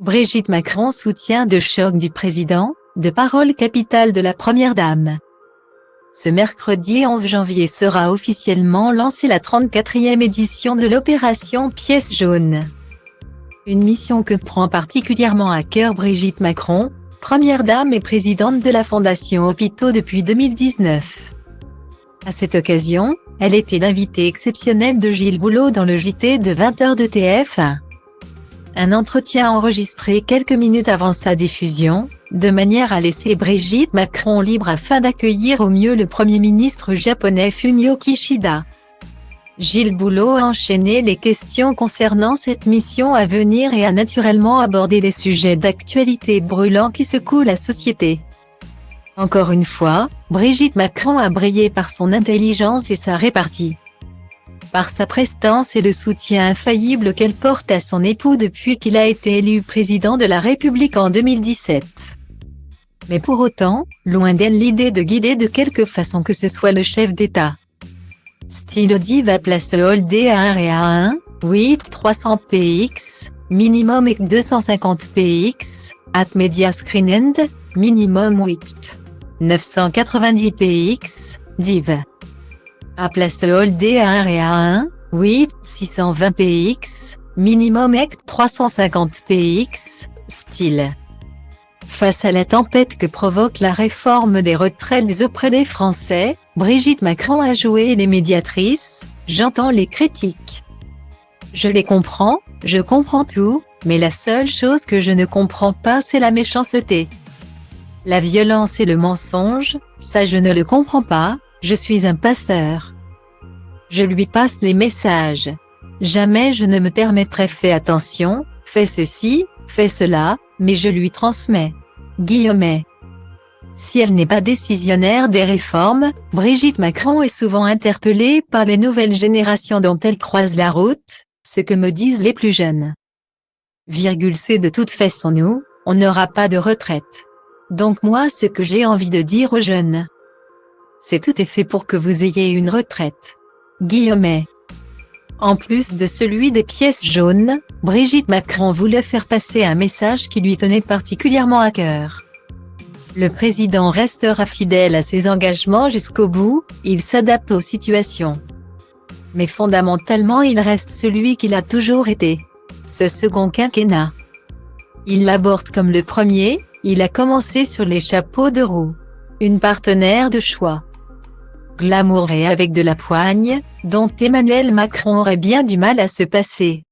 Brigitte Macron soutien de choc du président, de parole capitale de la Première Dame. Ce mercredi 11 janvier sera officiellement lancée la 34e édition de l'opération Pièce jaune. Une mission que prend particulièrement à cœur Brigitte Macron, Première Dame et présidente de la Fondation Hôpitaux depuis 2019. À cette occasion, elle était l'invitée exceptionnelle de Gilles Boulot dans le JT de 20h de TF1. Un entretien enregistré quelques minutes avant sa diffusion, de manière à laisser Brigitte Macron libre afin d'accueillir au mieux le Premier ministre japonais Fumio Kishida. Gilles Boulot a enchaîné les questions concernant cette mission à venir et a naturellement abordé les sujets d'actualité brûlants qui secouent la société. Encore une fois, Brigitte Macron a brillé par son intelligence et sa répartie. Par sa prestance et le soutien infaillible qu'elle porte à son époux depuis qu'il a été élu président de la République en 2017. Mais pour autant, loin d'elle l'idée de guider de quelque façon que ce soit le chef d'État. Style Diva place Holdé à 1 et à 1, 8 300 px, minimum et 250 px, at media screen end, minimum 8 990 px, div. À place Holdé à 1 et à 1, 8 620 px, minimum et 350 px, style. Face à la tempête que provoque la réforme des retraites auprès des Français, Brigitte Macron a joué les médiatrices, j'entends les critiques. Je les comprends, je comprends tout, mais la seule chose que je ne comprends pas c'est la méchanceté. La violence et le mensonge, ça je ne le comprends pas, je suis un passeur. Je lui passe les messages. Jamais je ne me permettrai fais attention, fais ceci, fais cela, mais je lui transmets. Guillemets. Si elle n'est pas décisionnaire des réformes, Brigitte Macron est souvent interpellée par les nouvelles générations dont elle croise la route, ce que me disent les plus jeunes. C'est de toute façon nous, on n'aura pas de retraite. Donc moi ce que j'ai envie de dire aux jeunes, c'est tout est fait pour que vous ayez une retraite. Guillemets. En plus de celui des pièces jaunes, Brigitte Macron voulait faire passer un message qui lui tenait particulièrement à cœur. Le président restera fidèle à ses engagements jusqu'au bout, il s'adapte aux situations. Mais fondamentalement il reste celui qu'il a toujours été. Ce second quinquennat. Il l'aborde comme le premier, il a commencé sur les chapeaux de roue. Une partenaire de choix. Glamour et avec de la poigne, dont Emmanuel Macron aurait bien du mal à se passer.